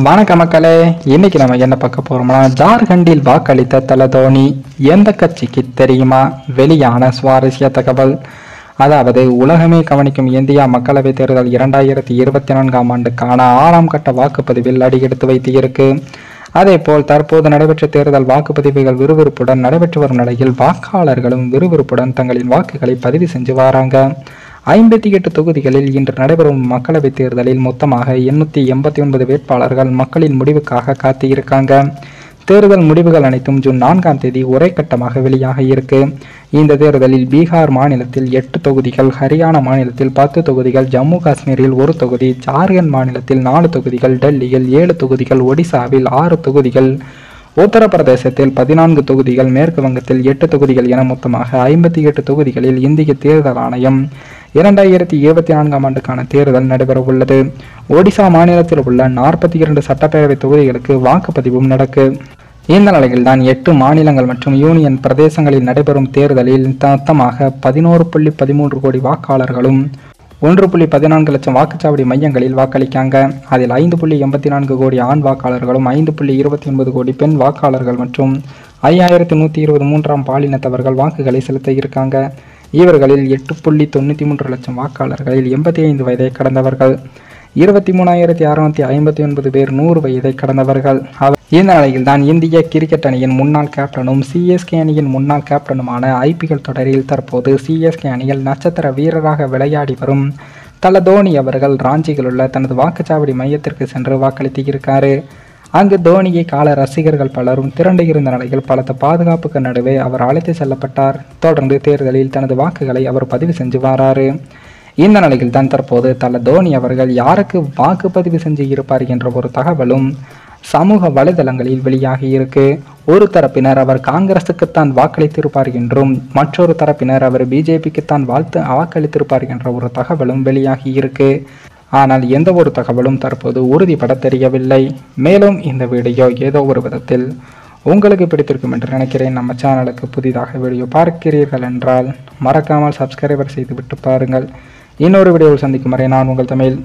வணக்க மக்களே, இன்னைக்கு நம்ம என்ன பார்க்க போறோம்னா, ஜார்க்கண்டில் வாக்களித்த தல தோனி எந்த கட்சிக்கு தெரியுமா? வெளியான சுவாரஸ்ய தகவல். அதாவது உலகமே கவனிக்கும் இந்தியா மக்களவைத் தேர்தல் 2024ஆம் ஆண்டுக்கான 6ஆம் கட்ட வாக்குப்பதிவில் அடியெடுத்து வைத்து இருக்கு. அதே போல் தற்போது நடைபெற்ற தேர்தல் வாக்குப்பதிவுகள் விறுவிறுப்புடன் நடைபெற்று வரும் நிலையில் வாக்காளர்களும் விறுவிறுப்புடன் தங்களின் வாக்குகளை பதிவு செஞ்சு வராங்க. 58 தொகுதிகளில் இன்று நடைபெறும் மக்களவைத் தேர்தலில் மொத்தமாக 889 வேட்பாளர்கள் மக்களின் முடிவுக்காக காத்து இருக்காங்க. தேர்தல் முடிவுகள் அனைத்தும் ஜூன் 4ஆம் தேதி ஒரே கட்டமாக வெளியாக இருக்கு. இந்த தேர்தலில் பீகார் மாநிலத்தில் 8 தொகுதிகள், ஹரியானா மாநிலத்தில் 10 தொகுதிகள், ஜம்மு காஷ்மீரில் 1 தொகுதி, ஜார்க்கண்ட் மாநிலத்தில் 4 தொகுதிகள், டெல்லியில் 7 தொகுதிகள், ஒடிசாவில் 6 தொகுதிகள், உத்தரப்பிரதேசத்தில் 14 தொகுதிகள், மேற்கு வங்கத்தில் 8 தொகுதிகள் என மொத்தமாக 58 தொகுதிகளில் இந்திய தேர்தல் ஆணையம் 2024ஆம் ஆண்டுக்கான தேர்தல் நடைபெற உள்ளது. ஒடிசா மாநிலத்தில் உள்ள 42 சட்டப்பேரவை தொகுதிகளுக்கு வாக்குப்பதிவும் நடக்கு. இந்த நிலையில்தான் 8 மாநிலங்கள் மற்றும் யூனியன் பிரதேசங்களில் நடைபெறும் தேர்தலில் மொத்தமாக 11.13 கோடி வாக்காளர்களும் 1.14 லட்சம் வாக்குச்சாவடி மையங்களில் வாக்களிக்காங்க. அதில் 5.84 கோடி ஆண் வாக்காளர்களும் 5.29 கோடி பெண் வாக்காளர்கள் மற்றும் 5123 பாலினத்தவர்கள் வாக்குகளை செலுத்த இருக்காங்க. இவர்களில் 8.93 லட்சம் வாக்காளர்களில் 85 வயதை கடந்தவர்கள், 23,659 பேர் 100 வயதை கடந்தவர்கள். இந்த நிலையில் தான் இந்திய கிரிக்கெட் அணியின் முன்னாள் கேப்டனும் சிஎஸ்கே அணியின் முன்னாள் கேப்டனுமான ஐபிஎல் தொடரில் தற்போது சிஎஸ்கே அணியில் நட்சத்திர வீரராக விளையாடி வரும் தல தோனி அவர்கள் ராஞ்சியில் உள்ள தனது வாக்குச்சாவடி மையத்திற்கு சென்று வாக்களித்து இருக்காரு. அங்கு தோனியை கால ரசிகர்கள் பலரும் திரண்டு இருந்த நிலையில் பலத்த பாதுகாப்புக்கு நடுவே அவர் அழைத்து செல்லப்பட்டார். தொடர்ந்து தேர்தலில் தனது வாக்குகளை அவர் பதிவு செஞ்சு வராரு. இந்த நிலையில் தான் தற்போது தல தோனி அவர்கள் யாருக்கு வாக்குப்பதிவு செஞ்சு இருப்பார் என்ற ஒரு தகவலும் சமூக வலைதளங்களில் வெளியாகி இருக்கு. ஒரு தரப்பினர் அவர் காங்கிரசுக்குத்தான் வாக்களித்திருப்பார் என்றும், மற்றொரு தரப்பினர் அவர் பிஜேபிக்குத்தான் வாக்களித்திருப்பார் என்ற ஒரு தகவலும் வெளியாகி இருக்கு. ஆனால் எந்த ஒரு தகவலும் தற்போது உறுதிப்பட தெரியவில்லை. மேலும் இந்த வீடியோ ஏதோ ஒரு விதத்தில் உங்களுக்கு பிடித்திருக்கும் என்று நினைக்கிறேன். நம்ம சேனலுக்கு புதிதாக வீடியோ பார்க்கிறீர்கள் என்றால் மறக்காமல் சப்ஸ்கிரைபர் செய்துவிட்டு பாருங்கள். இன்னொரு வீடியோவில் சந்திக்கும் வரை நான் உங்கள் தமிழ்.